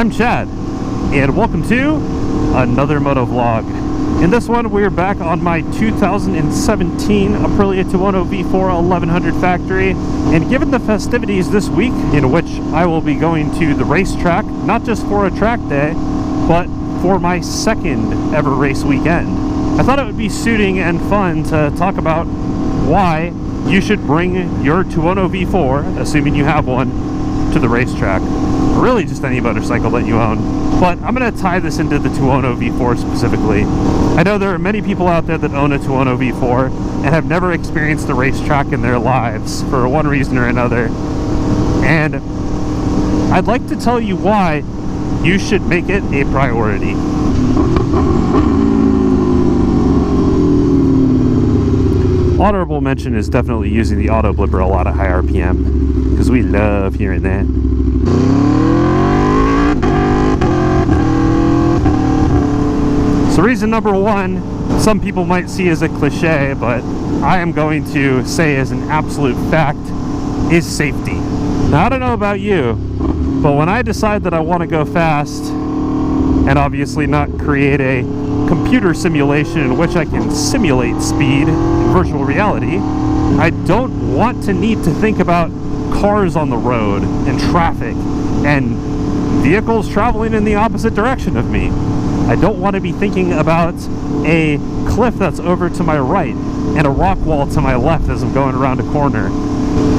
I'm Chad, and welcome to another Motovlog. In this one, we're back on my 2017 Aprilia Tuono V4 1100 factory, and given the festivities this week, in which I will be going to the racetrack, not just for a track day, but for my second ever race weekend, I thought it would be suiting and fun to talk about why you should bring your Tuono V4, assuming you have one, to the racetrack, or really just any motorcycle that you own. But I'm going to tie this into the Tuono V4 specifically. I know there are many people out there that own a Tuono V4 and have never experienced the racetrack in their lives for one reason or another, and I'd like to tell you why you should make it a priority. Honorable mention is definitely using the auto blipper a lot at high RPM, because we love hearing that. So reason number one, some people might see as a cliche, but I am going to say as an absolute fact, is safety. Now I don't know about you, but when I decide that I want to go fast, and obviously not create a computer simulation in which I can simulate speed in virtual reality, I don't want to need to think about cars on the road and traffic and vehicles traveling in the opposite direction of me. I don't want to be thinking about a cliff that's over to my right and a rock wall to my left as I'm going around a corner.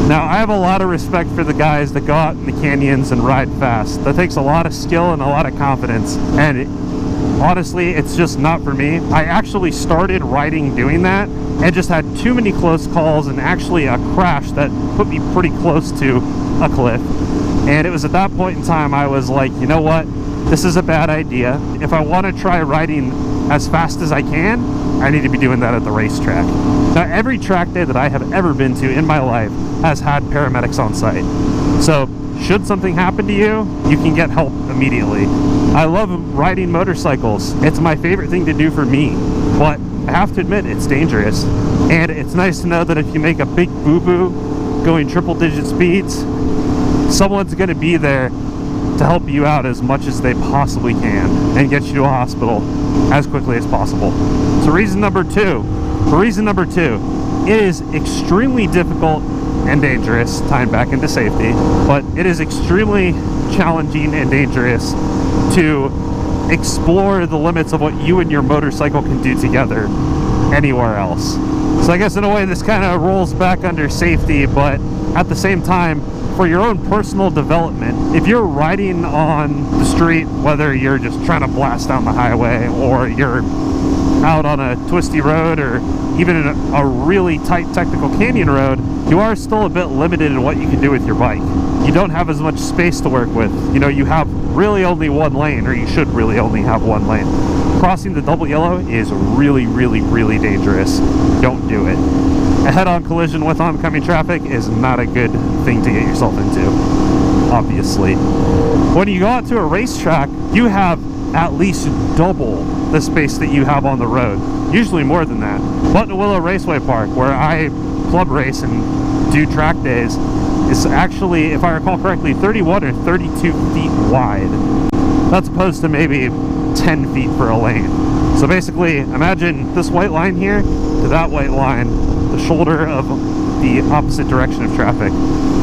Now, I have a lot of respect for the guys that go out in the canyons and ride fast. That takes a lot of skill and a lot of confidence, and honestly, it's just not for me. I actually started riding doing that and just had too many close calls and actually a crash that put me pretty close to a cliff. And it was at that point in time I was like, you know what? This is a bad idea. If I want to try riding as fast as I can, I need to be doing that at the racetrack. Now, every track day that I have ever been to in my life has had paramedics on site. So should something happen to you, you can get help immediately. I love riding motorcycles. It's my favorite thing to do for me, but I have to admit it's dangerous. And it's nice to know that if you make a big boo-boo going triple-digit speeds, someone's going to be there to help you out as much as they possibly can and get you to a hospital as quickly as possible. So reason number two, it is extremely difficult and dangerous, tying back into safety, but it is extremely challenging and dangerous to explore the limits of what you and your motorcycle can do together anywhere else. So I guess in a way this kind of rolls back under safety, but at the same time, for your own personal development, if you're riding on the street, whether you're just trying to blast down the highway or you're out on a twisty road or even in a really tight technical canyon road, you are still a bit limited in what you can do with your bike. You don't have as much space to work with. You know, you have really only one lane, or you should really only have one lane. Crossing the double yellow is really, really, really dangerous. Don't do it. A head-on collision with oncoming traffic is not a good thing to get yourself into, obviously. When you go out to a racetrack, you have at least double the space that you have on the road, usually more than that. Button Willow Raceway Park, where I club race and do track days, is actually, if I recall correctly, 31 or 32 feet wide. That's opposed to maybe 10 feet for a lane. So basically, imagine this white line here to that white line, the shoulder of the opposite direction of traffic.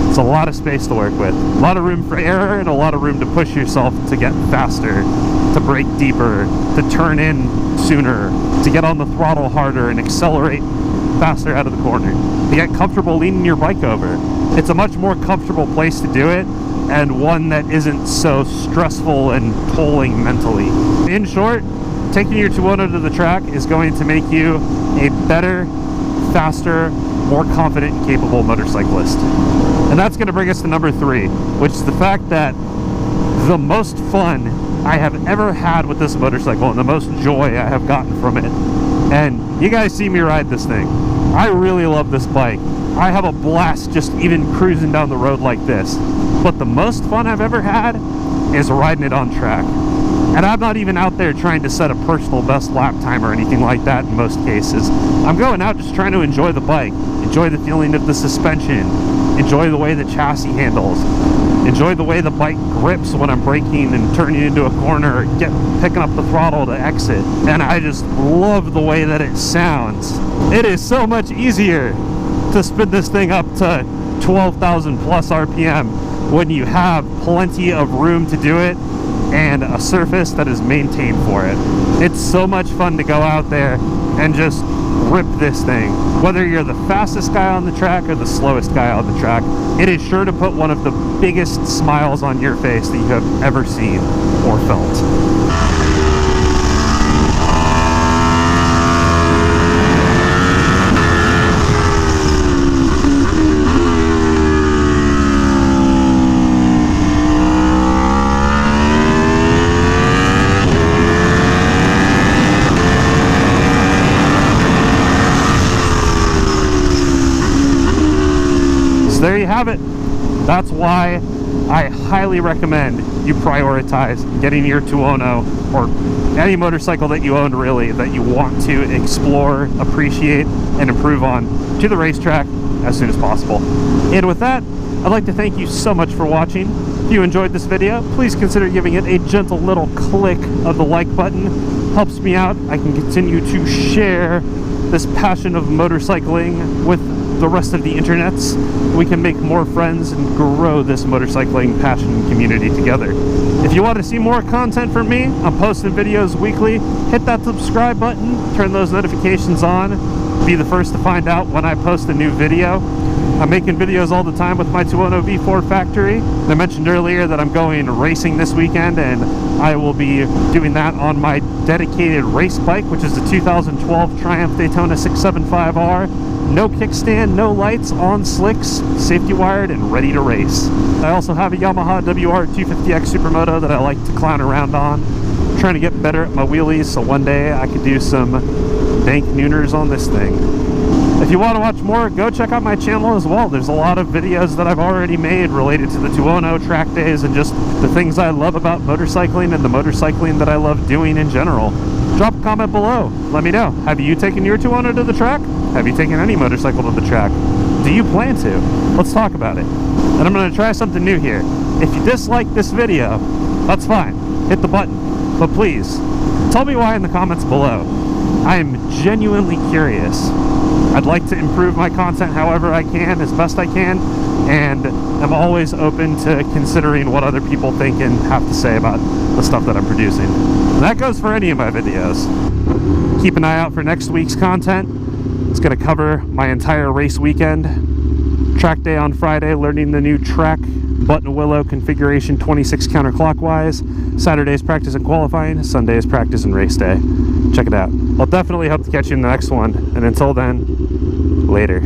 It's a lot of space to work with, a lot of room for error and a lot of room to push yourself to get faster, to brake deeper, to turn in sooner, to get on the throttle harder and accelerate faster out of the corner, to get comfortable leaning your bike over. It's a much more comfortable place to do it, and one that isn't so stressful and tolling mentally. In short, taking your Tuono to the track is going to make you a better, faster, more confident and capable motorcyclist. And that's going to bring us to number three, which is the fact that the most fun I have ever had with this motorcycle and the most joy I have gotten from it. And you guys see me ride this thing. I really love this bike. I have a blast just even cruising down the road like this. But the most fun I've ever had is riding it on track. And I'm not even out there trying to set a personal best lap time or anything like that in most cases. I'm going out just trying to enjoy the bike, enjoy the feeling of the suspension, enjoy the way the chassis handles, enjoy the way the bike grips when I'm braking and turning into a corner, picking up the throttle to exit. And I just love the way that it sounds. It is so much easier to spin this thing up to 12,000 plus RPM when you have plenty of room to do it and a surface that is maintained for it. It's so much fun to go out there and just rip this thing. Whether you're the fastest guy on the track or the slowest guy on the track, it is sure to put one of the biggest smiles on your face that you have ever seen or felt. There you have it. That's why I highly recommend you prioritize getting your Tuono, or any motorcycle that you own really, that you want to explore, appreciate, and improve on, to the racetrack as soon as possible. And with that, I'd like to thank you so much for watching. If you enjoyed this video, please consider giving it a gentle little click of the like button. Helps me out. I can continue to share this passion of motorcycling with the rest of the internets. We can make more friends and grow this motorcycling passion community together. If you want to see more content from me, I'm posting videos weekly. Hit that subscribe button, turn those notifications on, be the first to find out when I post a new video. I'm making videos all the time with my Tuono V4 factory. I mentioned earlier that I'm going racing this weekend, and I will be doing that on my dedicated race bike, which is the 2012 Triumph Daytona 675R. No kickstand, no lights, on slicks, safety wired, and ready to race. I also have a Yamaha WR250X Supermoto that I like to clown around on. I'm trying to get better at my wheelies, so one day I could do some bank nooners on this thing. If you want to watch more, go check out my channel as well. There's a lot of videos that I've already made related to the Tuono track days and just the things I love about motorcycling and the motorcycling that I love doing in general. Drop a comment below. Let me know. Have you taken your Tuono to the track? Have you taken any motorcycle to the track? Do you plan to? Let's talk about it. And I'm going to try something new here. If you dislike this video, that's fine. Hit the button. But please, tell me why in the comments below. I am genuinely curious. I'd like to improve my content however I can, as best I can, and I'm always open to considering what other people think and have to say about the stuff that I'm producing. And that goes for any of my videos. Keep an eye out for next week's content. It's going to cover my entire race weekend. Track day on Friday, learning the new track, Button Willow configuration 26 counterclockwise. Saturday's practice and qualifying, Sunday's practice and race day. Check it out. I'll definitely hope to catch you in the next one, and until then, later.